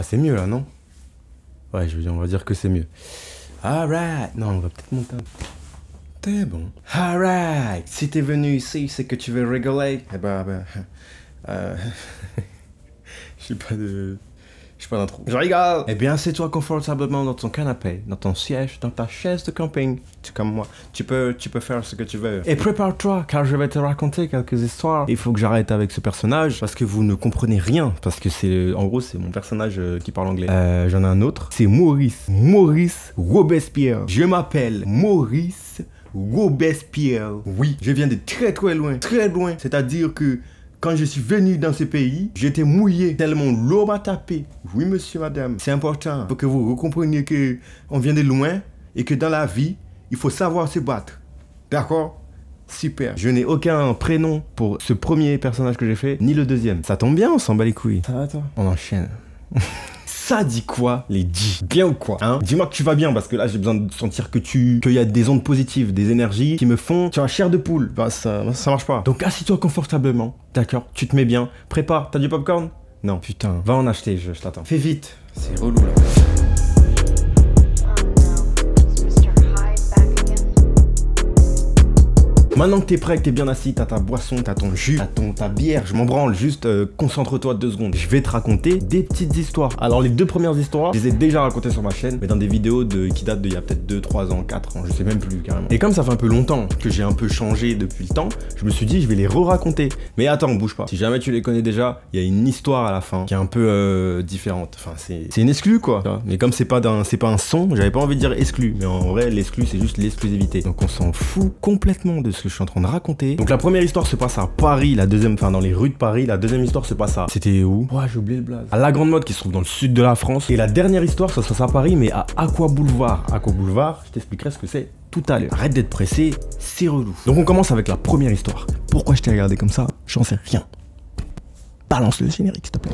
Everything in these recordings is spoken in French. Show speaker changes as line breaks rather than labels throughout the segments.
Ah, c'est mieux là, non? Ouais, on va dire que c'est mieux. Alright. Non, on va peut-être monter un peu. T'es bon. Alright. Si t'es venu ici, c'est que tu veux rigoler. Eh ben, j'ai pas d'intro. Je rigole. Eh bien, assieds-toi confortablement dans ton canapé, dans ton siège, dans ta chaise de camping. Tu comme moi. Tu peux faire ce que tu veux. Et prépare-toi, car je vais te raconter quelques histoires. Il faut que j'arrête avec ce personnage, parce que vous ne comprenez rien. Parce que en gros, c'est mon personnage qui parle anglais. J'en ai un autre. C'est Maurice Robespierre. Je m'appelle Maurice Robespierre. Oui, je viens de très loin. Très loin. C'est-à-dire que quand je suis venu dans ce pays, j'étais mouillé tellement l'eau m'a tapé. Oui, monsieur, madame, c'est important pour que vous compreniez que on vient de loin et que dans la vie, il faut savoir se battre. D'accord? Super. Je n'ai aucun prénom pour ce premier personnage que j'ai fait, ni le deuxième. Ça tombe bien, on s'en bat les couilles. Ça va, toi? On enchaîne. Ça dit quoi, les G? Bien ou quoi, hein? Dis-moi que tu vas bien, parce que là, j'ai besoin de sentir qu'il y a des ondes positives, des énergies qui me font, tu vois, chair de poule. Bah, ça marche pas. Donc, assis-toi confortablement, d'accord? Tu te mets bien. Prépare. T'as du popcorn? Non. Putain, va en acheter, je t'attends. Fais vite. C'est relou, là. Maintenant que t'es prêt, que t'es bien assis, t'as ta boisson, t'as ton jus, t'as ta bière, je m'en branle, juste concentre-toi 2 secondes. Je vais te raconter des petites histoires. Alors les 2 premières histoires, je les ai déjà racontées sur ma chaîne, mais dans des vidéos qui datent d'il y a peut-être 2, 3 ans, 4 ans, je sais même plus carrément. Et comme ça fait un peu longtemps que j'ai un peu changé depuis le temps, je me suis dit je vais les re-raconter. Mais attends, bouge pas. Si jamais tu les connais déjà, il y a une histoire à la fin qui est un peu différente. Enfin, c'est une exclue quoi. Mais comme c'est pas un son, j'avais pas envie de dire exclu. Mais en vrai, l'exclu c'est juste l'exclusivité. Donc on s'en fout complètement de ce que je suis en train de raconter. Donc la première histoire se passe à Paris, la deuxième, enfin dans les rues de Paris, la deuxième histoire se passe à... C'était où? Ouais, j'ai oublié le blaze. À La Grande Motte qui se trouve dans le sud de la France. Et la dernière histoire, ça se passe à Paris, mais à Aqua Boulevard. Aqua Boulevard, je t'expliquerai ce que c'est tout à l'heure. Arrête d'être pressé, c'est relou. Donc on commence avec la première histoire. Pourquoi je t'ai regardé comme ça? J'en sais rien. Balance le générique, s'il te plaît.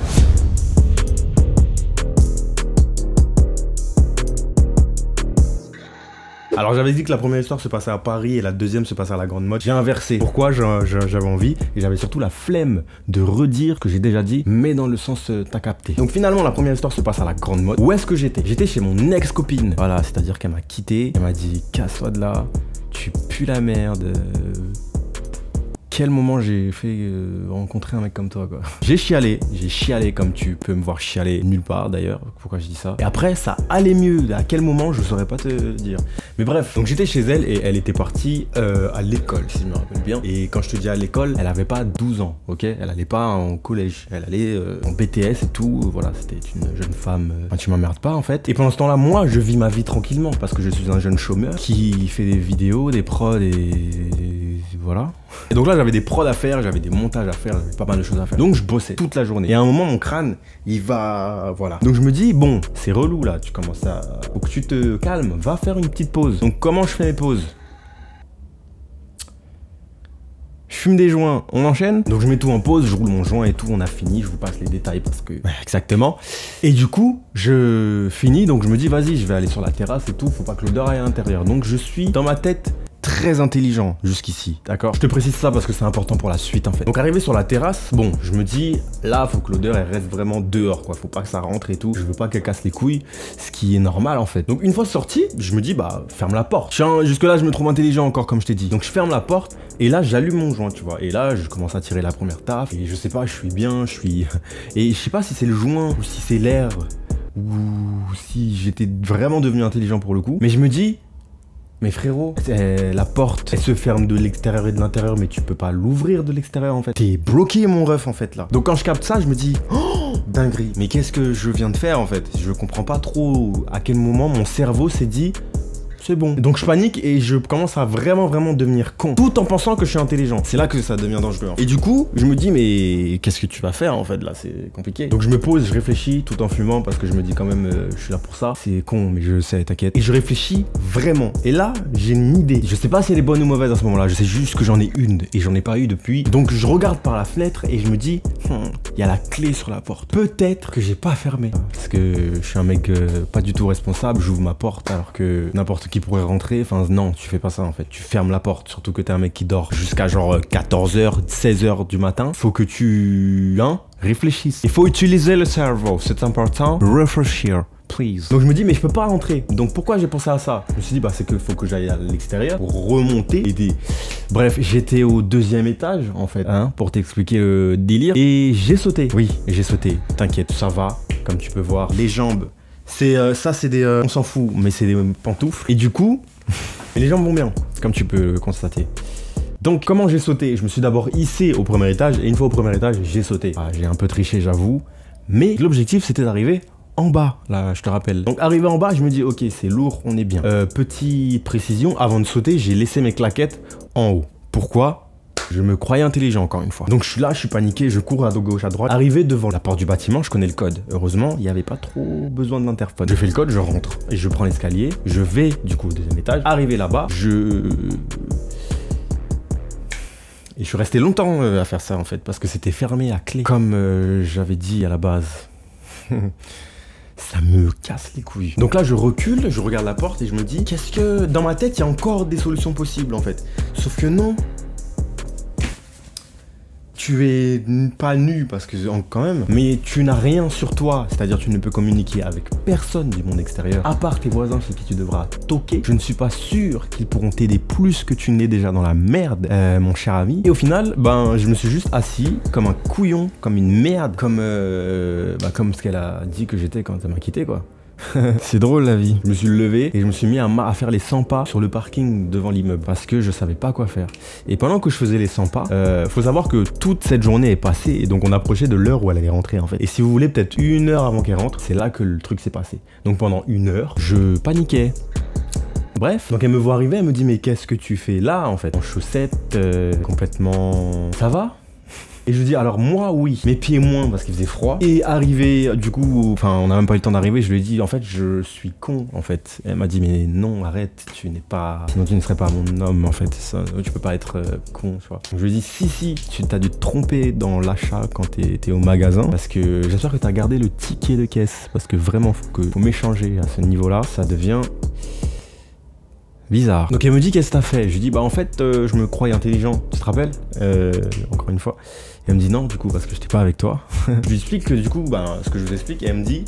Alors j'avais dit que la première histoire se passait à Paris et la deuxième se passait à La Grande Motte. J'ai inversé. Pourquoi? J'avais envie et j'avais surtout la flemme de redire ce que j'ai déjà dit, mais dans le sens t'as capté. Donc finalement la première histoire se passe à La Grande Motte. Où est-ce que j'étais? J'étais chez mon ex-copine. Voilà, c'est-à-dire qu'elle m'a quitté. Elle m'a dit casse-toi de là, tu pues la merde. Quel moment j'ai fait rencontrer un mec comme toi quoi. J'ai chialé comme tu peux me voir chialer nulle part d'ailleurs, pourquoi je dis ça. Et après ça allait mieux, à quel moment je saurais pas te dire. Mais bref, donc j'étais chez elle et elle était partie à l'école si je me rappelle bien. Et quand je te dis à l'école, elle avait pas 12 ans, ok? Elle allait pas en collège, elle allait en BTS et tout, voilà, c'était une jeune femme, enfin, tu m'emmerdes pas en fait. Et pendant ce temps-là, moi je vis ma vie tranquillement parce que je suis un jeune chômeur qui fait des vidéos, des prods et voilà. Et donc là j'avais des prods à faire, j'avais des montages à faire, j'avais pas mal de choses à faire. Donc je bossais toute la journée. Et à un moment mon crâne, il va... Voilà. Donc je me dis, bon, c'est relou là, tu commences à... Faut que tu te calmes, va faire une petite pause. Donc comment je fais mes pauses? Je fume des joints, on enchaîne. Donc je mets tout en pause, je roule mon joint et tout, on a fini, je vous passe les détails parce que... Ouais, exactement. Et du coup, je finis, donc je me dis, vas-y, je vais aller sur la terrasse et tout, faut pas que l'odeur aille à l'intérieur. Donc je suis dans ma tête très intelligent jusqu'ici, d'accord? Je te précise ça parce que c'est important pour la suite en fait. Donc arrivé sur la terrasse, bon, je me dis, là, faut que l'odeur elle reste vraiment dehors quoi, faut pas que ça rentre et tout, je veux pas qu'elle casse les couilles, ce qui est normal en fait. Donc une fois sorti, je me dis, bah, ferme la porte. Jusque là, je me trouve intelligent encore comme je t'ai dit. Donc je ferme la porte et là, j'allume mon joint, tu vois. Et là, je commence à tirer la première taf et je sais pas, je suis bien, Et je sais pas si c'est le joint ou si c'est l'air ou si j'étais vraiment devenu intelligent pour le coup. Mais je me dis, mais frérot, la porte, elle se ferme de l'extérieur et de l'intérieur, mais tu peux pas l'ouvrir de l'extérieur en fait. T'es bloqué mon ref en fait là. Donc quand je capte ça, je me dis, oh, dinguerie. Mais qu'est-ce que je viens de faire en fait? Je comprends pas trop à quel moment mon cerveau s'est dit, c'est bon. Donc je panique et je commence à vraiment devenir con. Tout en pensant que je suis intelligent. C'est là que ça devient dangereux. Et du coup, je me dis, mais qu'est-ce que tu vas faire en fait là? C'est compliqué. Donc je me pose, je réfléchis tout en fumant parce que je me dis quand même, je suis là pour ça. C'est con, mais je sais, t'inquiète. Et je réfléchis vraiment. Et là, j'ai une idée. Je sais pas si elle est bonne ou mauvaise à ce moment-là. Je sais juste que j'en ai une et j'en ai pas eu depuis. Donc je regarde par la fenêtre et je me dis, il y a la clé sur la porte. Peut-être que j'ai pas fermé. Parce que je suis un mec pas du tout responsable, j'ouvre ma porte alors que n'importe qui pourrait rentrer. Enfin non, tu fais pas ça en fait, tu fermes la porte, surtout que t'es un mec qui dort jusqu'à genre 14h, 16h du matin. Faut que tu réfléchisses. Il faut utiliser le cerveau, c'est important. Réfléchir. Please. Donc je me dis mais je peux pas rentrer. Donc pourquoi j'ai pensé à ça? Je me suis dit bah c'est que faut que j'aille à l'extérieur pour remonter. Bref, j'étais au 2e étage en fait, pour t'expliquer le délire. Et j'ai sauté. Oui, j'ai sauté. T'inquiète, ça va. Comme tu peux voir, les jambes. C'est ça, c'est des. On s'en fout, mais c'est des pantoufles. Et du coup, les jambes vont bien, comme tu peux le constater. Donc comment j'ai sauté? Je me suis d'abord hissé au 1er étage et une fois au 1er étage, j'ai sauté. Ah, j'ai un peu triché, j'avoue. Mais l'objectif c'était d'arriver en bas, là, je te rappelle. Donc, arrivé en bas, je me dis, ok, c'est lourd, on est bien. Petite précision, avant de sauter, j'ai laissé mes claquettes en haut. Pourquoi? Je me croyais intelligent, encore une fois. Donc, je suis là, je suis paniqué, je cours à gauche, à droite. Arrivé devant la porte du bâtiment, je connais le code. Heureusement, il n'y avait pas trop besoin de l'interphone. Je fais le code, je rentre. Et je prends l'escalier, je vais, du coup, au 2e étage. Arrivé là-bas, et je suis resté longtemps à faire ça, en fait, parce que c'était fermé à clé. Comme j'avais dit à la base. Ça me casse les couilles. Donc là, je recule, je regarde la porte et je me dis, qu'est-ce que... Dans ma tête, il y a encore des solutions possibles, en fait. Sauf que non. Tu es pas nu, parce que quand même, mais tu n'as rien sur toi. C'est-à-dire, tu ne peux communiquer avec personne du monde extérieur, à part tes voisins chez qui tu devras toquer. Je ne suis pas sûr qu'ils pourront t'aider plus que tu n'es déjà dans la merde, mon cher ami. Et au final, ben, je me suis juste assis comme un couillon, comme une merde, comme ce qu'elle a dit que j'étais quand elle m'a quitté, quoi. C'est drôle la vie. Je me suis levé et je me suis mis à faire les 100 pas sur le parking devant l'immeuble parce que je savais pas quoi faire. Et pendant que je faisais les 100 pas, faut savoir que toute cette journée est passée et donc on approchait de l'heure où elle allait rentrer en fait. Et si vous voulez, peut-être 1 heure avant qu'elle rentre, c'est là que le truc s'est passé. Donc pendant 1 heure, je paniquais. Bref, donc elle me voit arriver, elle me dit mais qu'est-ce que tu fais là en fait? En chaussettes, complètement... Ça va? Et je lui dis alors moi oui, mes pieds moins parce qu'il faisait froid. Et arrivé du coup, enfin on n'a même pas eu le temps d'arriver, je lui ai dit en fait je suis con en fait. Et elle m'a dit mais non arrête, tu n'es pas, sinon tu ne serais pas mon homme en fait, ça, tu peux pas être con tu vois. Donc je lui ai dit si tu t'as dû te tromper dans l'achat quand t'es au magasin parce que j'espère que t'as gardé le ticket de caisse parce que vraiment faut m'échanger à ce niveau là, ça devient... bizarre. Donc elle me dit qu'est-ce que t'as fait? Je lui dis bah en fait je me croyais intelligent, tu te rappelles? Encore une fois. Et elle me dit non du coup parce que j'étais pas avec toi. Je lui explique que du coup ce que je vous explique et elle me dit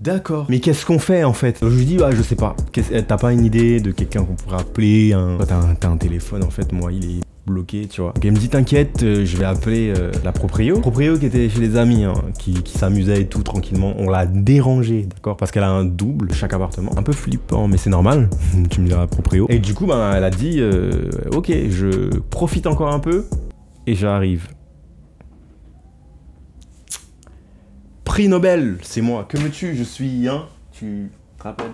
d'accord. Mais qu'est-ce qu'on fait en fait? Je lui dis bah je sais pas. T'as pas une idée de quelqu'un qu'on pourrait appeler? T'as un téléphone en fait, moi il est bloqué tu vois. Donc elle me dit t'inquiète, je vais appeler la proprio. Proprio qui était chez des amis qui s'amusait et tout tranquillement. On l'a dérangé, d'accord, parce qu'elle a un double chaque appartement. Un peu flippant mais c'est normal. Tu me diras proprio. Et du coup elle a dit ok je profite encore un peu et j'arrive. Prix Nobel, c'est moi. Que veux-tu? Je suis tu te rappelles?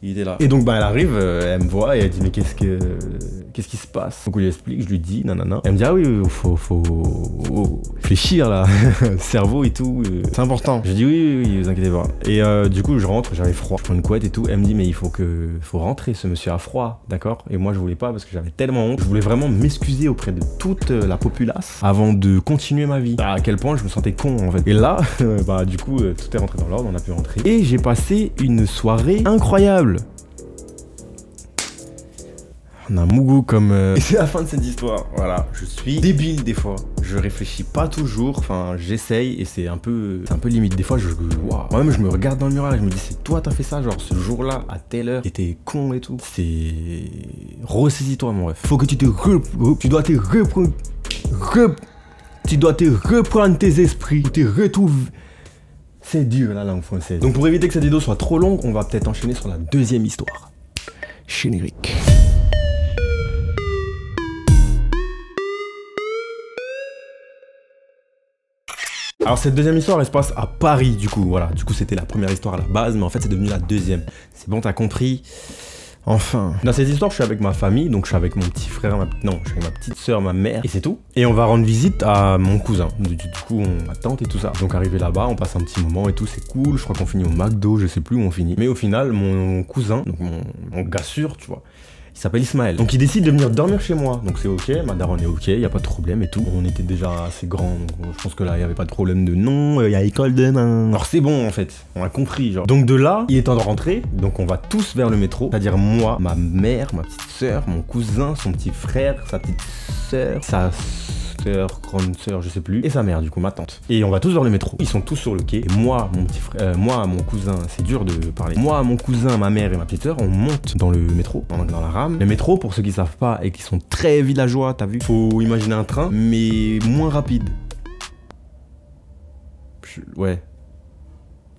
Il était là. Et donc elle arrive, elle me voit et elle dit mais qu'est-ce qui se passe? Donc on lui explique, je lui dis nanana. Elle me dit ah oui, faut réfléchir là, cerveau et tout, c'est important. Je dis oui, vous inquiétez pas. Et du coup je rentre, j'avais froid, je prends une couette et tout. Elle me dit mais il faut rentrer, ce monsieur a froid, d'accord? Et moi je voulais pas parce que j'avais tellement honte. Je voulais vraiment m'excuser auprès de toute la populace avant de continuer ma vie. À quel point je me sentais con en fait. Et là, du coup tout est rentré dans l'ordre, on a pu rentrer. Et j'ai passé une soirée incroyable. On a Mougou comme... Et c'est la fin de cette histoire, voilà. Je suis débile des fois. Je réfléchis pas toujours, enfin j'essaye et c'est un peu limite. Des fois wow. Moi-même je me regarde dans le miroir et je me dis c'est toi t'as fait ça, genre ce jour-là, à telle heure, t'étais con et tout. C'est... Ressaisis-toi mon ref. Faut que tu dois te reprendre tes esprits, tu te retrouves... C'est dur la langue française. Donc pour éviter que cette vidéo soit trop longue, on va peut-être enchaîner sur la 2e histoire. Générique. Alors cette 2e histoire elle se passe à Paris du coup, voilà. Du coup c'était la première histoire à la base, mais en fait c'est devenu la 2e. C'est bon, t'as compris? Enfin. Dans cette histoire, je suis avec ma famille, donc je suis avec mon petit frère, je suis avec ma petite soeur, ma mère, et c'est tout. Et on va rendre visite à mon cousin. Du coup, ma tante et tout ça. Donc arrivé là-bas, on passe un petit moment et tout, c'est cool. Je crois qu'on finit au McDo, je sais plus où on finit. Mais au final, mon cousin, donc mon gars sûr, tu vois, Il s'appelle Ismaël. Donc il décide de venir dormir chez moi. Donc c'est ok, ma daronne est ok, y a pas de problème et tout. On était déjà assez grands, donc je pense que là, y avait pas de problème de non, y a école demain. Alors c'est bon en fait, on a compris genre. Donc de là, il est temps de rentrer, donc on va tous vers le métro. C'est-à-dire moi, ma mère, ma petite soeur, mon cousin, son petit frère, sa petite soeur, sa sœur, grande sœur, je sais plus, et sa mère du coup, ma tante. Et on va tous vers le métro, ils sont tous sur le quai, et moi, mon petit frère, moi, mon cousin, c'est dur de parler, moi, mon cousin, ma mère et ma petite sœur, on monte dans le métro, dans la rame. Le métro, pour ceux qui savent pas et qui sont très villageois, t'as vu, faut imaginer un train, mais moins rapide. Ouais.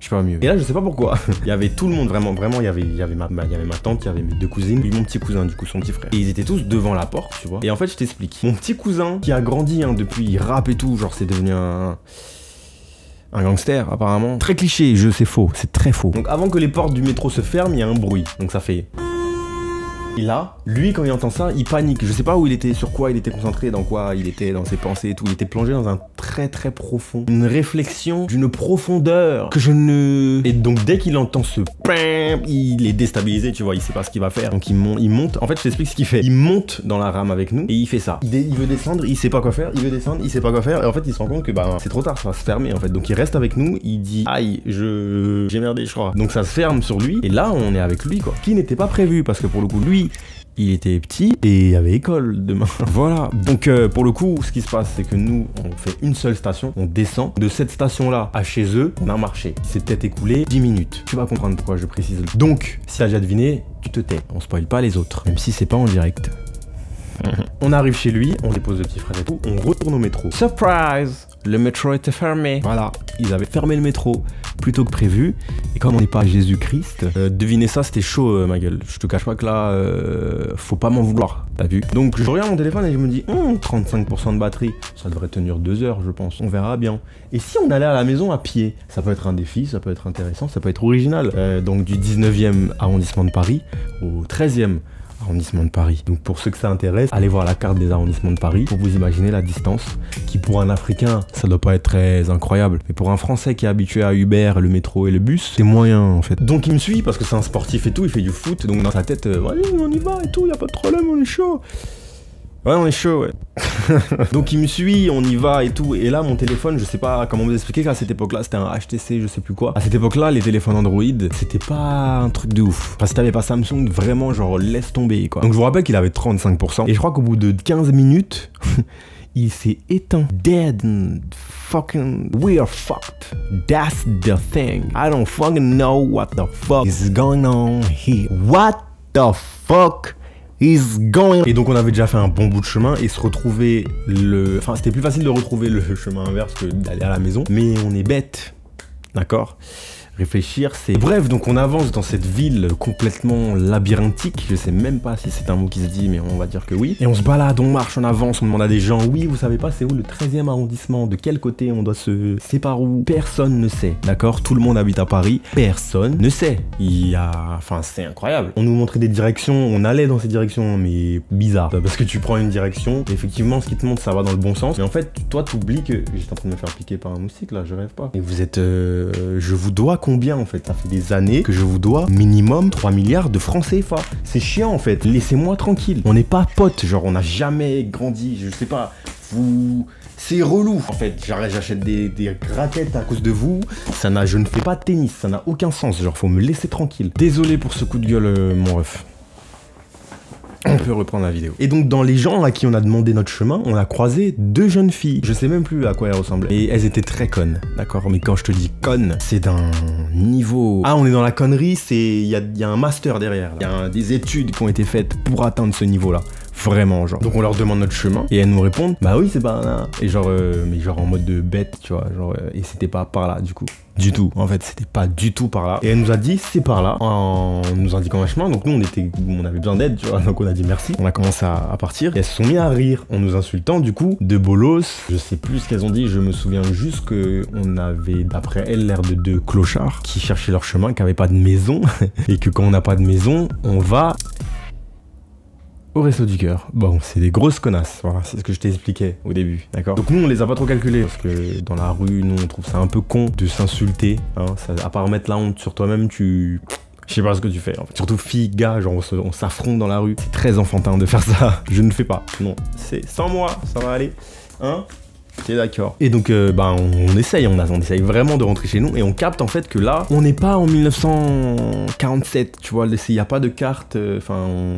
Je sais pas mieux. Et là, je sais pas pourquoi. Il y avait tout le monde, vraiment, il y avait ma tante, il y avait mes deux cousines, puis mon petit cousin, du coup, son petit frère. Et ils étaient tous devant la porte, tu vois. Et en fait, je t'explique. Mon petit cousin, qui a grandi, hein, depuis, il rappe et tout, genre, c'est devenu un gangster, apparemment. Très cliché, c'est faux, c'est très faux. Donc, avant que les portes du métro se ferment, il y a un bruit. Donc, ça fait... Et là, lui, quand il entend ça, il panique. Je sais pas où il était, sur quoi il était concentré, dans quoi il était, dans ses pensées et tout. Il était plongé dans un très profond. Une réflexion d'une profondeur que je ne... Et donc, dès qu'il entend ce... Il est déstabilisé, tu vois, il sait pas ce qu'il va faire. Donc, il monte. En fait, je t'explique ce qu'il fait. Il monte dans la rame avec nous et il fait ça. Il veut descendre, il sait pas quoi faire. Il veut descendre, il sait pas quoi faire. Et en fait, il se rend compte que bah, c'est trop tard, ça va se fermer en fait. Donc, il reste avec nous. Il dit, aïe, j'ai merdé, je crois. Donc, ça se ferme sur lui. Et là, on est avec lui, quoi. Qui n'était pas prévu parce que pour le coup, lui, il était petit et il y avait école demain. Voilà. Donc pour le coup, ce qui se passe, c'est que nous, on fait une seule station, on descend. De cette station-là à chez eux, on a marché. Il s'est peut-être écoulé 10 minutes. Tu vas comprendre pourquoi je précise. Donc, si t'as déjà deviné, tu te tais. On spoil pas les autres, même si c'est pas en direct. On arrive chez lui, on dépose le petit frère et tout, on retourne au métro. Surprise! Le métro était fermé. Voilà, ils avaient fermé le métro plus tôt que prévu. Et comme on n'est pas Jésus-Christ, deviner ça, c'était chaud, ma gueule. Je te cache pas que là, faut pas m'en vouloir, t'as vu? Donc je regarde mon téléphone et je me dis, 35% de batterie, ça devrait tenir 2 heures, je pense. On verra bien. Et si on allait à la maison à pied? Ça peut être un défi, ça peut être intéressant, ça peut être original. Donc du 19e arrondissement de Paris au 13e arrondissement de Paris. Donc pour ceux que ça intéresse, allez voir la carte des arrondissements de Paris pour vous imaginer la distance qui pour un Africain, ça doit pas être très incroyable. Mais pour un Français qui est habitué à Uber, le métro et le bus, c'est moyen en fait. Donc il me suit parce que c'est un sportif et tout, il fait du foot. Donc dans sa tête, allez, on y va et tout, y a pas de problème, on est chaud. Ouais, on est chaud, ouais. Donc il me suit, on y va et tout. Et là, mon téléphone, je sais pas comment vous expliquer qu'à cette époque-là, c'était un HTC, je sais plus quoi. À cette époque-là, les téléphones Android, c'était pas un truc de ouf. Enfin, si t'avais pas Samsung, vraiment, genre, laisse tomber, quoi. Donc je vous rappelle qu'il avait 35%. Et je crois qu'au bout de 15 minutes, il s'est éteint. Dead. Fucking, we are fucked. That's the thing. I don't fucking know what the fuck is going on here. What the fuck is going. Et donc on avait déjà fait un bon bout de chemin et se retrouver Enfin c'était plus facile de retrouver le chemin inverse que d'aller à la maison. Mais on est bête, d'accord? Réfléchir, c'est... Bref, donc on avance dans cette ville complètement labyrinthique. Je sais même pas si c'est un mot qui se dit, mais on va dire que oui. Et on se balade, on marche, on avance, on demande à des gens, oui, vous savez pas c'est où le 13e arrondissement? De quel côté on doit se... C'est par où? Personne ne sait, d'accord? Tout le monde habite à Paris, personne ne sait. Il y a... Enfin, c'est incroyable. On nous montrait des directions, on allait dans ces directions, mais bizarre. Parce que tu prends une direction, et effectivement, ce qui te montre, ça va dans le bon sens. Mais en fait, toi, t'oublies que... J'étais en train de me faire piquer par un moustique, là, je rêve pas. Et vous êtes... Je vous dois combien en fait? Ça fait des années que je vous dois minimum 3 milliards de francs CFA. C'est chiant en fait, laissez-moi tranquille. On n'est pas potes, genre on n'a jamais grandi, je sais pas, vous... C'est relou en fait, j'achète des raquettes à cause de vous, je ne fais pas de tennis, ça n'a aucun sens, genre faut me laisser tranquille. Désolé pour ce coup de gueule mon ref. On peut reprendre la vidéo. Et donc dans les gens à qui on a demandé notre chemin, on a croisé 2 jeunes filles. Je sais même plus à quoi elles ressemblaient. Et elles étaient très connes, d'accord? Mais quand je te dis connes, c'est d'un niveau... Ah, on est dans la connerie, il y a un master derrière. Il y a des études qui ont été faites pour atteindre ce niveau-là. Vraiment, genre. Donc on leur demande notre chemin et elles nous répondent, bah oui, c'est pas là. Et genre, mais genre en mode de bête, tu vois. Genre, et c'était pas par là, du coup. Du tout. En fait, c'était pas du tout par là. Et elle nous a dit, c'est par là, en nous indiquant un chemin. Donc nous, on avait besoin d'aide, tu vois. Donc on a dit merci. On a commencé à partir. Et elles se sont mis à rire en nous insultant, du coup, de bolos. Je sais plus ce qu'elles ont dit. Je me souviens juste que on avait, d'après elles, l'air de 2 clochards qui cherchaient leur chemin, qui avaient pas de maison. Et que quand on n'a pas de maison, on va... au Resto du Cœur. Bon, c'est des grosses connasses, voilà, c'est ce que je t'expliquais au début, d'accord? Donc nous, on les a pas trop calculés, parce que dans la rue, nous, on trouve ça un peu con de s'insulter, hein, ça, à part mettre la honte sur toi-même, Je sais pas ce que tu fais. En fait. Surtout filles, gars, genre on s'affronte dans la rue. C'est très enfantin de faire ça. Je ne fais pas. Non, c'est sans moi, ça va aller. Hein? T'es d'accord. Et donc, bah, on essaye vraiment de rentrer chez nous et on capte en fait que là, on n'est pas en 1947, tu vois, il n'y a pas de carte,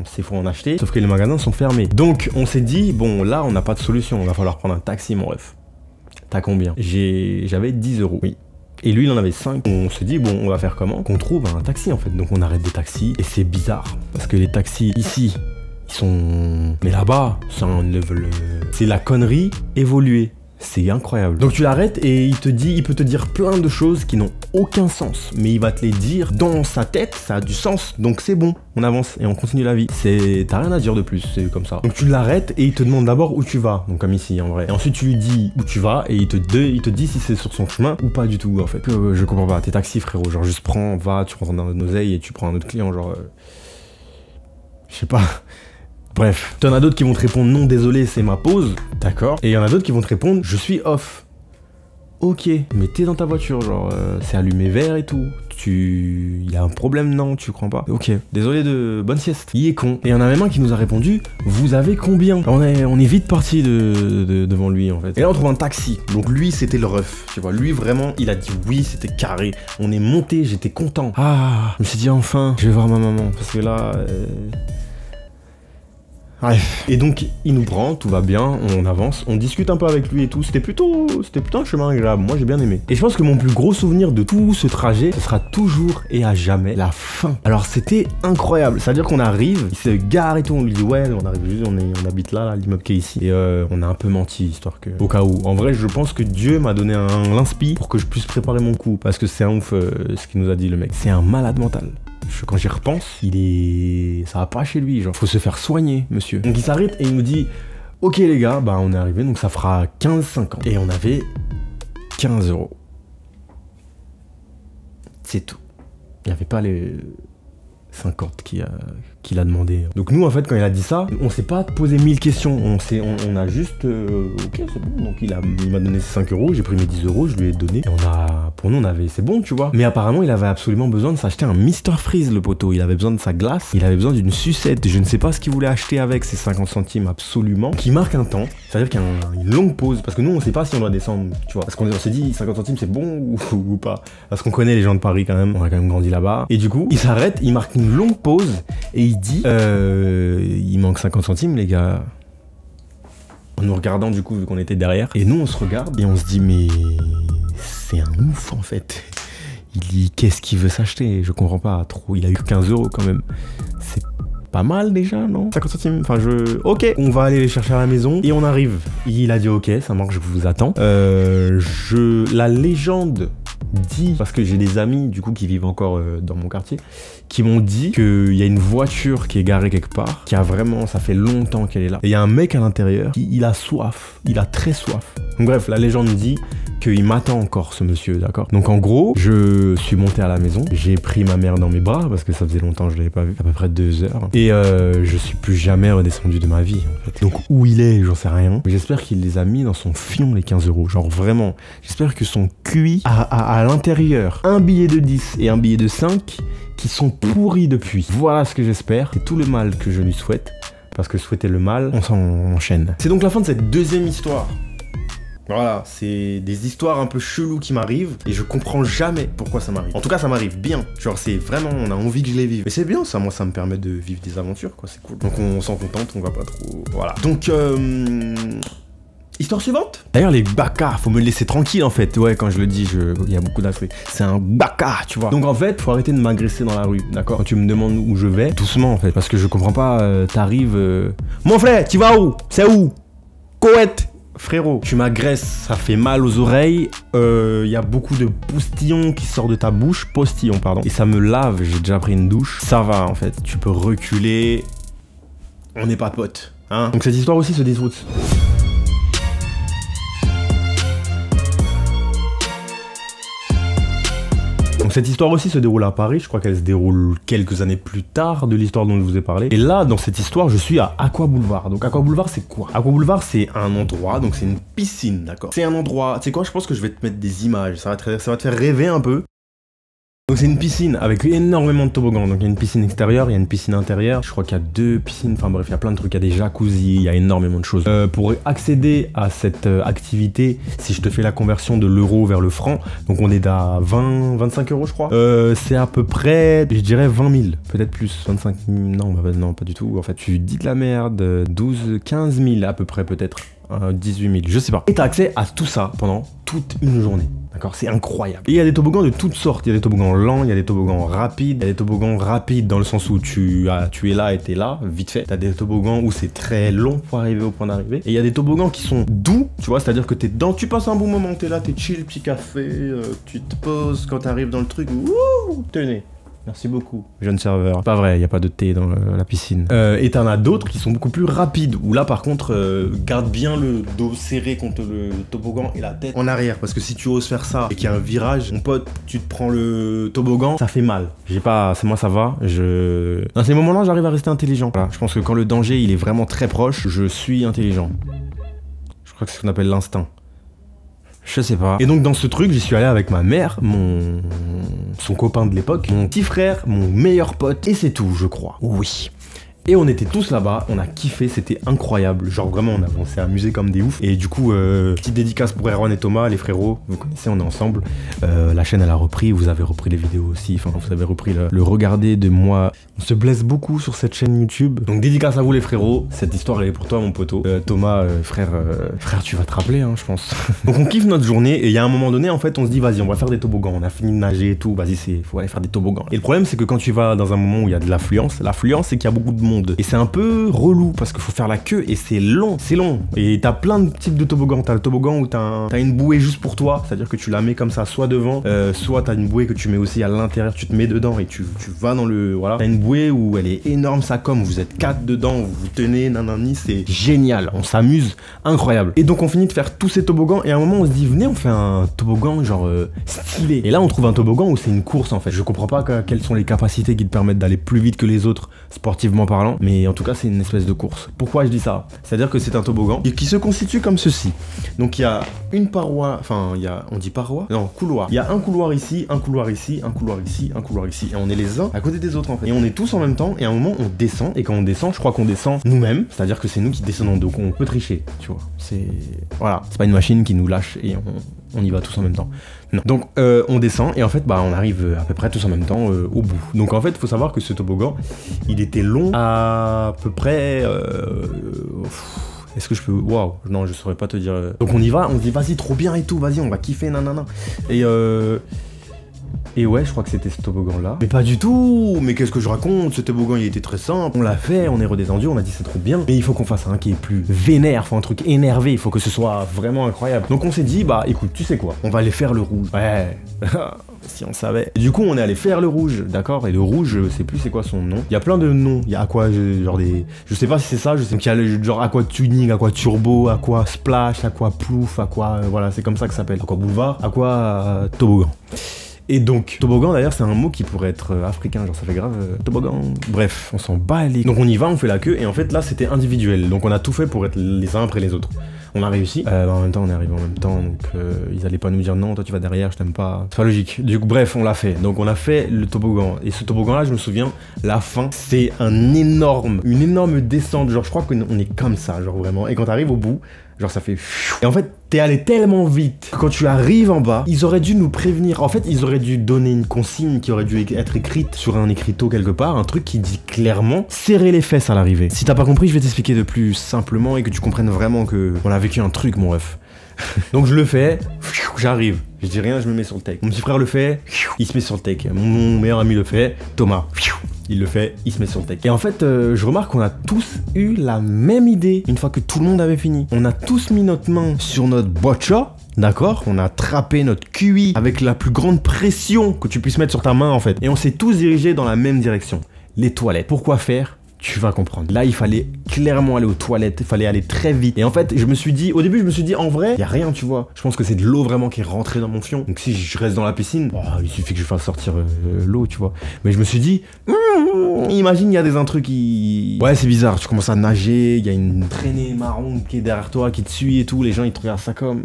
c'est faut en acheter, sauf que les magasins sont fermés. Donc, on s'est dit, bon, là, on n'a pas de solution, il va falloir prendre un taxi, mon ref. T'as combien? J'avais 10 €, oui. Et lui, il en avait 5. On se dit, bon, on va faire comment? Qu'on trouve un taxi, en fait. Donc, on arrête des taxis et c'est bizarre parce que les taxis ici, ils sont... Mais là-bas, c'est un level... C'est la connerie évoluée. C'est incroyable. Donc tu l'arrêtes et il peut te dire plein de choses qui n'ont aucun sens. Mais il va te les dire dans sa tête, ça a du sens. Donc c'est bon, on avance et on continue la vie. T'as rien à dire de plus, c'est comme ça. Donc tu l'arrêtes et il te demande d'abord où tu vas. Donc comme ici en vrai. Et ensuite tu lui dis où tu vas et il te dit si c'est sur son chemin ou pas du tout en fait. Je comprends pas, t'es taxi frérot. Genre juste prends, va, tu prends ton oseille et tu prends un autre client genre... Je sais pas... Bref, t'en as d'autres qui vont te répondre non désolé c'est ma pause, d'accord. Et il y en a d'autres qui vont te répondre je suis off. Ok, mais t'es dans ta voiture, genre c'est allumé vert et tout. Il y a un problème non, tu crois pas? Ok, désolé de bonne sieste. Il est con. Et il y en a même un qui nous a répondu vous avez combien? On est vite parti devant lui en fait. Et là on trouve un taxi. Donc lui c'était le ref, tu vois. Lui vraiment il a dit oui, c'était carré. On est monté, j'étais content. Ah, je me suis dit enfin, je vais voir ma maman parce que là. Bref. Et donc, il nous prend, tout va bien, on avance, on discute un peu avec lui et tout. C'était plutôt un chemin agréable, moi j'ai bien aimé. Et je pense que mon plus gros souvenir de tout ce trajet, ce sera toujours et à jamais la fin. Alors c'était incroyable, c'est-à-dire qu'on arrive, il se gare et tout, on lui dit ouais, on arrive juste, on habite là, l'immeuble qui est ici. Et on a un peu menti, histoire que, au cas où. En vrai, je pense que Dieu m'a donné un inspi pour que je puisse préparer mon coup. Parce que c'est un ouf ce qu'il nous a dit le mec. C'est un malade mental. Quand j'y repense, ça va pas chez lui, genre faut se faire soigner, monsieur. Donc il s'arrête et il nous dit ok les gars, bah on est arrivé, donc ça fera 15,50. Et on avait 15 €. C'est tout. Il n'y avait pas les 50 qu'il a demandé. Donc nous en fait quand il a dit ça, on s'est pas posé 1000 questions, on a juste ok c'est bon, donc il m'a donné ses 5 €, j'ai pris mes 10 €, je lui ai donné, et pour nous c'est bon tu vois. Mais apparemment il avait absolument besoin de s'acheter un Mr Freeze le poteau, il avait besoin de sa glace, il avait besoin d'une sucette, je ne sais pas ce qu'il voulait acheter avec ces 50 centimes absolument, qui marque un temps, c'est-à-dire qu'il y a une longue pause, parce que nous on sait pas si on doit descendre, tu vois, parce qu'on s'est dit 50 centimes c'est bon ou pas, parce qu'on connaît les gens de Paris quand même, on a quand même grandi là-bas, et du coup il s'arrête, il marque une longue pause, et il dit il manque 50 centimes les gars. En nous regardant du coup vu qu'on était derrière. Et nous on se regarde et on se dit mais c'est un ouf en fait. Il dit qu'est-ce qu'il veut s'acheter? Je comprends pas trop. Il a eu 15 € quand même. C'est pas mal déjà non? 50 centimes. Enfin ok. On va aller les chercher à la maison et on arrive. Il a dit ok ça marche, je vous attends. La légende dit, parce que j'ai des amis du coup qui vivent encore dans mon quartier, qui m'ont dit qu'il y a une voiture qui est garée quelque part, qui a vraiment, ça fait longtemps qu'elle est là. Et il y a un mec à l'intérieur il a soif, il a très soif. Donc bref, la légende dit qu'il m'attend encore ce monsieur, d'accord? Donc en gros, je suis monté à la maison, j'ai pris ma mère dans mes bras, parce que ça faisait longtemps que je l'avais pas vu, à peu près 2 heures. Et je suis plus jamais redescendu de ma vie, en fait. Donc où il est, j'en sais rien. Mais j'espère qu'il les a mis dans son fion, les 15 €. Genre vraiment, j'espère que son QI à l'intérieur, un billet de 10 et un billet de 5 qui sont pourris depuis. Voilà ce que j'espère. C'est tout le mal que je lui souhaite. Parce que souhaiter le mal, on s'enchaîne. C'est donc la fin de cette deuxième histoire. Voilà, c'est des histoires un peu cheloues qui m'arrivent et je comprends jamais pourquoi ça m'arrive. En tout cas, ça m'arrive bien. Genre, c'est vraiment, on a envie que je les vive. Et c'est bien ça, moi, ça me permet de vivre des aventures, quoi, c'est cool. Donc on s'en contente, on va pas trop... Voilà. Donc, histoire suivante. D'ailleurs, les baka, faut me laisser tranquille en fait. Ouais, quand je le dis, il y a beaucoup d'aspects. C'est un baka, tu vois. Donc en fait, faut arrêter de m'agresser dans la rue, d'accord? Quand tu me demandes où je vais, doucement en fait, parce que je comprends pas, t'arrives... Mon frère, tu vas où? C'est où? Coët. Frérot, tu m'agresses, ça fait mal aux oreilles, y a beaucoup de postillons qui sortent de ta bouche, postillons pardon, et ça me lave, j'ai déjà pris une douche, ça va en fait, tu peux reculer, on n'est pas potes, hein. Donc cette histoire aussi se déroute. Donc cette histoire aussi se déroule à Paris, je crois qu'elle se déroule quelques années plus tard de l'histoire dont je vous ai parlé. Et là, dans cette histoire, je suis à Aqua Boulevard. Donc Aqua Boulevard, c'est quoi? Aqua Boulevard, c'est un endroit, donc c'est une piscine, d'accord? C'est un endroit, tu sais quoi, je pense que je vais te mettre des images, ça va te faire rêver un peu. Donc c'est une piscine avec énormément de toboggans. Donc il y a une piscine extérieure, il y a une piscine intérieure. Je crois qu'il y a 2 piscines, enfin bref, il y a plein de trucs. Il y a des jacuzzis, il y a énormément de choses. Pour accéder à cette activité, si je te fais la conversion de l'euro vers le franc, donc on est à 25 euros je crois. C'est à peu près, je dirais 20 000, peut-être plus, 25 000, non pas du tout. En fait tu dis de la merde, 15 000 à peu près peut-être. 18 000, je sais pas. Et t'as accès à tout ça pendant toute une journée. D'accord, c'est incroyable. Et il y a des toboggans de toutes sortes. Il y a des toboggans lents, il y a des toboggans rapides. Il y a des toboggans rapides dans le sens où tu es là et t'es là, vite fait. T'as des toboggans où c'est très long pour arriver au point d'arrivée. Et il y a des toboggans qui sont doux, tu vois, c'est-à-dire que t'es dedans, tu passes un bon moment, t'es là, t'es chill, petit café, tu te poses quand t'arrives dans le truc. Wouh, tenez. Merci beaucoup, jeune serveur. Pas vrai, il n'y a pas de thé dans la piscine. Et t'en as d'autres qui sont beaucoup plus rapides, où là par contre, garde bien le dos serré contre le toboggan et la tête en arrière, parce que si tu oses faire ça et qu'il y a un virage, mon pote, tu te prends le toboggan, ça fait mal. Moi ça va, dans ces moments-là, j'arrive à rester intelligent. Voilà, je pense que quand le danger, il est vraiment très proche, je suis intelligent. Je crois que c'est ce qu'on appelle l'instinct. Je sais pas. Et donc dans ce truc, j'y suis allé avec ma mère, son copain de l'époque, mon petit frère, mon meilleur pote, et c'est tout, je crois. Oui. Et on était tous là-bas, on a kiffé, c'était incroyable. Genre vraiment, on s'est amusé comme des oufs. Et du coup, petite dédicace pour Erwan et Thomas, les frérots. Vous connaissez, on est ensemble. La chaîne, elle a repris, vous avez repris les vidéos aussi. Enfin, vous avez repris le regarder de moi. On se blesse beaucoup sur cette chaîne YouTube. Donc dédicace à vous les frérots. Cette histoire, elle est pour toi, mon poteau. Thomas, frère, tu vas te rappeler, hein, je pense. Donc on kiffe notre journée. Et il y a un moment donné, en fait, on se dit, vas-y, on va faire des toboggans. On a fini de nager et tout. Vas-y, faut aller faire des toboggans. Et le problème, c'est que quand tu vas dans un moment où il y a de l'affluence, c'est qu'il y a beaucoup de monde. Et c'est un peu relou parce qu'il faut faire la queue et c'est long, Et t'as plein de types de toboggans. T'as le toboggan où t'as une bouée juste pour toi, c'est-à-dire que tu la mets comme ça, soit devant, soit t'as une bouée que tu mets aussi à l'intérieur, tu te mets dedans et tu vas dans le... Voilà. T'as une bouée où elle est énorme, ça comme, vous êtes 4 dedans, vous vous tenez, nanani, c'est génial, on s'amuse, incroyable. Et donc on finit de faire tous ces toboggans et à un moment on se dit, venez on fait un toboggan genre stylé. Et là on trouve un toboggan où c'est une course en fait. Je comprends pas quelles sont les capacités qui te permettent d'aller plus vite que les autres, sportivement parlant, mais en tout cas c'est une espèce de course. Pourquoi je dis ça? C'est-à-dire que c'est un toboggan qui se constitue comme ceci. Donc il y a une paroi, enfin on dit paroi? Non, couloir. Il y a un couloir ici, un couloir ici, un couloir ici, un couloir ici. Et on est les uns à côté des autres en fait. Et on est tous en même temps et à un moment on descend. Et quand on descend, je crois qu'on descend nous-mêmes. C'est-à-dire que c'est nous qui descendons. Donc on peut tricher, tu vois. Voilà, c'est pas une machine qui nous lâche et on y va tous en même temps. Non. Donc on descend et en fait on arrive à peu près tous en même temps au bout. Donc en fait il faut savoir que ce toboggan il était long à peu près est-ce que je peux... Waouh, non je saurais pas te dire. Donc on y va, on se dit vas-y trop bien et tout, vas-y on va kiffer nanana. Et ouais, je crois que c'était ce toboggan-là. Mais pas du tout. Mais qu'est-ce que je raconte? Ce toboggan, il était très simple. On l'a fait, on est redescendu, on a dit c'est trop bien. Mais il faut qu'on fasse un qui est plus vénère, faut un truc énervé, il faut que ce soit vraiment incroyable. Donc on s'est dit, bah écoute, tu sais quoi? On va aller faire le rouge. Ouais. Si on savait. Et du coup, on est allé faire le rouge, d'accord? Et le rouge, je sais plus c'est quoi son nom. Il y a plein de noms. Il y a Aqua, genre des... Je sais pas si c'est ça, je sais qu'il y a le genre Aqua Tuning, Aqua Turbo, Aqua Splash, Aqua Plouf, Aqua... voilà, c'est comme ça que ça s'appelle. Aqua Boulevard, Aqua Toboggan. Et donc, toboggan d'ailleurs c'est un mot qui pourrait être africain, genre ça fait grave, toboggan. Bref, on s'en bat les... Donc on y va, on fait la queue, et en fait là c'était individuel, donc on a tout fait pour être les uns après les autres. On a réussi, en même temps on est arrivé en même temps, donc ils allaient pas nous dire non, toi tu vas derrière, je t'aime pas. C'est pas logique. Du coup bref, on l'a fait. Donc on a fait le toboggan, et ce toboggan là je me souviens, la fin, c'est une énorme descente, genre je crois qu'on est comme ça, genre vraiment, et quand t'arrives au bout, genre ça fait... Et en fait, t'es allé tellement vite que quand tu arrives en bas, ils auraient dû nous prévenir. En fait, ils auraient dû donner une consigne qui aurait dû être écrite sur un écriteau quelque part, un truc qui dit clairement serrer les fesses à l'arrivée. Si t'as pas compris, je vais t'expliquer de plus simplement et que tu comprennes vraiment que on a vécu un truc, mon ref. Donc je le fais, j'arrive, je dis rien, je me mets sur le tech. Mon petit frère le fait, il se met sur le tech. Mon meilleur ami le fait, Thomas, il le fait, il se met sur le tech. Et en fait, je remarque qu'on a tous eu la même idée une fois que tout le monde avait fini. On a tous mis notre main sur notre bocha, d'accord? On a attrapé notre QI avec la plus grande pression que tu puisses mettre sur ta main en fait. Et on s'est tous dirigés dans la même direction, les toilettes. Pourquoi faire? Tu vas comprendre. Là, il fallait clairement aller aux toilettes, il fallait aller très vite. Et en fait, au début, je me suis dit, en vrai, y a rien, tu vois. Je pense que c'est de l'eau vraiment qui est rentrée dans mon fion. Donc si je reste dans la piscine, il suffit que je fasse sortir l'eau, tu vois. Mais je me suis dit, imagine, il y a un truc qui... Ouais, c'est bizarre, tu commences à nager, il y a une traînée marron qui est derrière toi, qui te suit et tout, les gens, ils te regardent ça comme...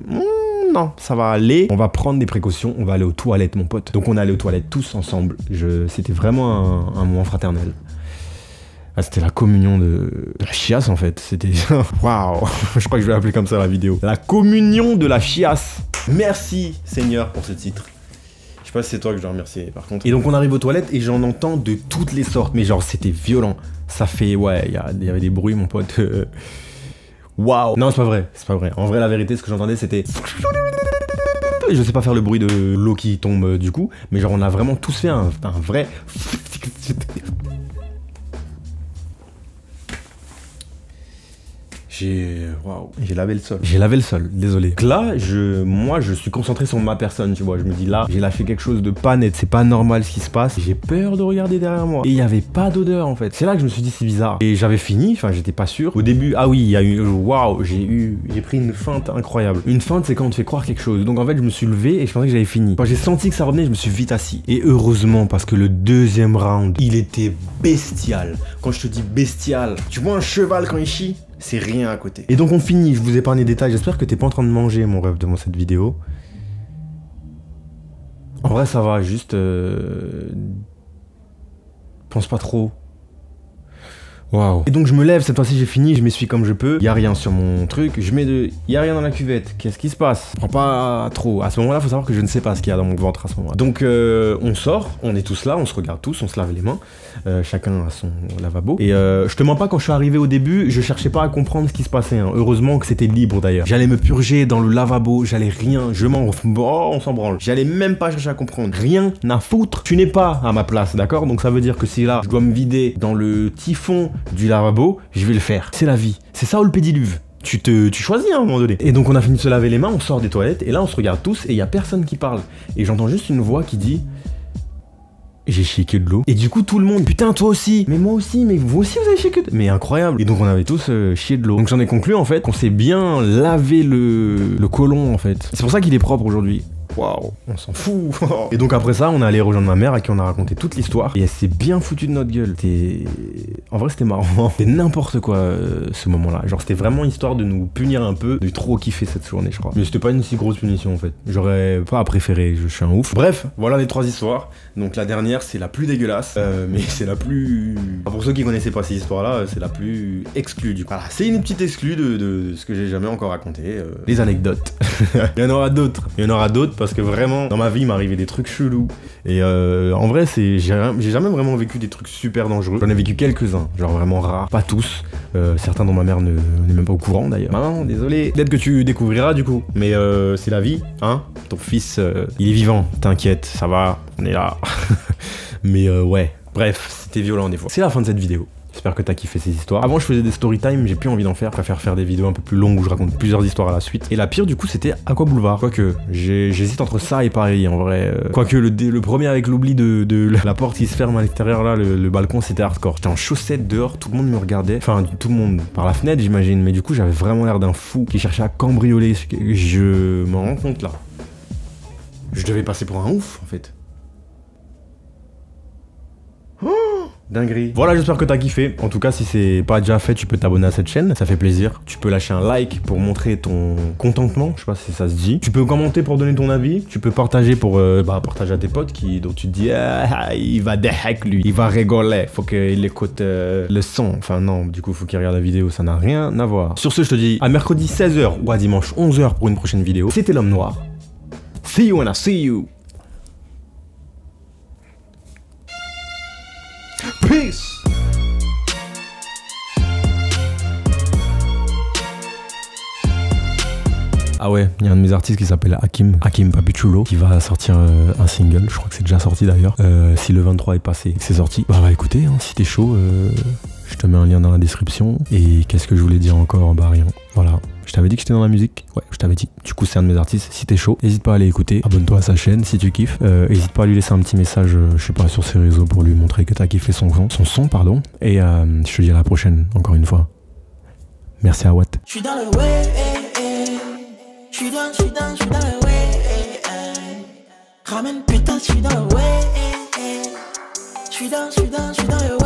non, ça va aller. On va prendre des précautions, on va aller aux toilettes, mon pote. Donc on est allé aux toilettes tous ensemble. C'était vraiment un moment fraternel. Ah, c'était la communion de la chiasse en fait. C'était... Waouh. Je crois que je vais l'appeler comme ça la vidéo. La communion de la chiasse. Merci Seigneur pour ce titre. Je sais pas si c'est toi que je dois remercier par contre. Et donc on arrive aux toilettes et j'en entends de toutes les sortes. Mais genre c'était violent. Ça fait... Ouais, il y avait des bruits mon pote. Waouh. Non c'est pas vrai. C'est pas vrai. En vrai la vérité ce que j'entendais c'était... Je sais pas faire le bruit de l'eau qui tombe du coup. Mais genre on a vraiment tous fait un vrai... Waouh, j'ai lavé le sol. J'ai lavé le sol, désolé. Donc là, moi, je suis concentré sur ma personne, tu vois. Je me dis là, j'ai lâché quelque chose de pas net, c'est pas normal ce qui se passe. J'ai peur de regarder derrière moi. Et il y avait pas d'odeur en fait. C'est là que je me suis dit c'est bizarre. Et j'avais fini, enfin j'étais pas sûr. Au début, ah oui, il y a eu, waouh, j'ai pris une feinte incroyable. Une feinte, c'est quand on te fait croire quelque chose. Donc en fait, je me suis levé et je pensais que j'avais fini. Quand j'ai senti que ça revenait, je me suis vite assis. Et heureusement, parce que le deuxième round, il était bestial. Quand je te dis bestial, tu vois un cheval quand il chie? C'est rien à côté. Et donc on finit, je vous épargne les détails. J'espère que t'es pas en train de manger mon rêve devant cette vidéo. En vrai ça va, juste... Pense pas trop. Waouh. Et donc je me lève, cette fois-ci j'ai fini, je m'essuie comme je peux. Y a rien sur mon truc, y a rien dans la cuvette. Qu'est-ce qui se passe? Je prends pas trop. À ce moment-là, faut savoir que je ne sais pas ce qu'il y a dans mon ventre à ce moment-là. Donc on sort, on est tous là, on se regarde tous, on se lave les mains. Chacun a son lavabo. Et je te mens pas, quand je suis arrivé au début, je cherchais pas à comprendre ce qui se passait. Hein. Heureusement que c'était libre d'ailleurs. J'allais me purger dans le lavabo, j'allais rien, on s'en branle. J'allais même pas chercher à comprendre. Rien à foutre. Tu n'es pas à ma place, d'accord? Donc ça veut dire que si là, je dois me vider dans le typhon du lavabo, je vais le faire. C'est la vie. C'est ça ou le pédiluve. Tu choisis à un moment donné. Et donc on a fini de se laver les mains, on sort des toilettes, et là on se regarde tous, et il y a personne qui parle. Et j'entends juste une voix qui dit... J'ai chié que de l'eau. Et du coup tout le monde, putain toi aussi, mais moi aussi, mais vous aussi vous avez chié que de... Mais incroyable. Et donc on avait tous chié de l'eau. Donc j'en ai conclu en fait qu'on s'est bien lavé le côlon en fait. C'est pour ça qu'il est propre aujourd'hui. Waouh, on s'en fout. Et donc après ça, on est allé rejoindre ma mère à qui on a raconté toute l'histoire. Et elle s'est bien foutue de notre gueule. En vrai, c'était marrant. C'était n'importe quoi ce moment-là. Genre, c'était vraiment histoire de nous punir un peu. J'ai trop kiffé cette journée, je crois. Mais c'était pas une si grosse punition en fait. J'aurais pas préféré, je suis un ouf. Bref, voilà les 3 histoires. Donc la dernière, c'est la plus dégueulasse. Mais c'est la plus... Pour ceux qui connaissaient pas ces histoires-là, c'est la plus exclue du coup. Voilà, c'est une petite exclue de ce que j'ai jamais encore raconté. Les anecdotes. Il y en aura d'autres. Il y en aura d'autres parce que vraiment, dans ma vie, il m'est arrivé des trucs chelous. Et en vrai, j'ai jamais vraiment vécu des trucs super dangereux. J'en ai vécu quelques-uns, genre vraiment rares. Pas tous. Certains dont ma mère n'est même pas au courant d'ailleurs. Maman, désolé. Peut-être que tu découvriras du coup. Mais c'est la vie, hein. Ton fils, il est vivant. T'inquiète, ça va, on est là. Mais ouais. Bref, c'était violent des fois. C'est la fin de cette vidéo. J'espère que t'as kiffé ces histoires. Avant je faisais des story time, j'ai plus envie d'en faire. Je préfère faire des vidéos un peu plus longues où je raconte plusieurs histoires à la suite. Et la pire du coup c'était Aqua Boulevard. Quoique, j'hésite entre ça et Paris en vrai. Quoique le premier avec l'oubli de la porte qui se ferme à l'extérieur là, le balcon c'était hardcore. J'étais en chaussettes dehors, tout le monde me regardait. Enfin tout le monde par la fenêtre j'imagine. Mais du coup j'avais vraiment l'air d'un fou qui cherchait à cambrioler. Je m'en rends compte là. Je devais passer pour un ouf en fait. Dinguerie. Voilà, j'espère que t'as kiffé. En tout cas, si c'est pas déjà fait, tu peux t'abonner à cette chaîne. Ça fait plaisir. Tu peux lâcher un like pour montrer ton contentement. Je sais pas si ça se dit. Tu peux commenter pour donner ton avis. Tu peux partager pour partager à tes potes dont tu te dis il va dehak lui. Il va rigoler. Faut qu'il écoute le son. Enfin non, du coup, faut qu'il regarde la vidéo. Ça n'a rien à voir. Sur ce, je te dis à mercredi 16h ou à dimanche 11h pour une prochaine vidéo. C'était l'homme noir. See you when I see you. Peace. Ah ouais, il y a un de mes artistes qui s'appelle Hakim Papichulo qui va sortir un single, je crois que c'est déjà sorti d'ailleurs. Si le 23 est passé, c'est sorti. Bah écoutez, hein, si t'es chaud, je te mets un lien dans la description. Et qu'est-ce que je voulais dire encore? Bah rien, voilà. Je t'avais dit que j'étais dans la musique. Ouais, je t'avais dit. Du coup, c'est un de mes artistes. Si t'es chaud, n'hésite pas à aller écouter. Abonne-toi à sa chaîne si tu kiffes. N'hésite pas à lui laisser un petit message, je sais pas, sur ses réseaux pour lui montrer que t'as kiffé son son, pardon. Et je te dis à la prochaine, encore une fois. Merci à Watt.
J'suis dans le way, j'suis dans le way, ramène putain, j'suis dans le way, j'suis dans le way.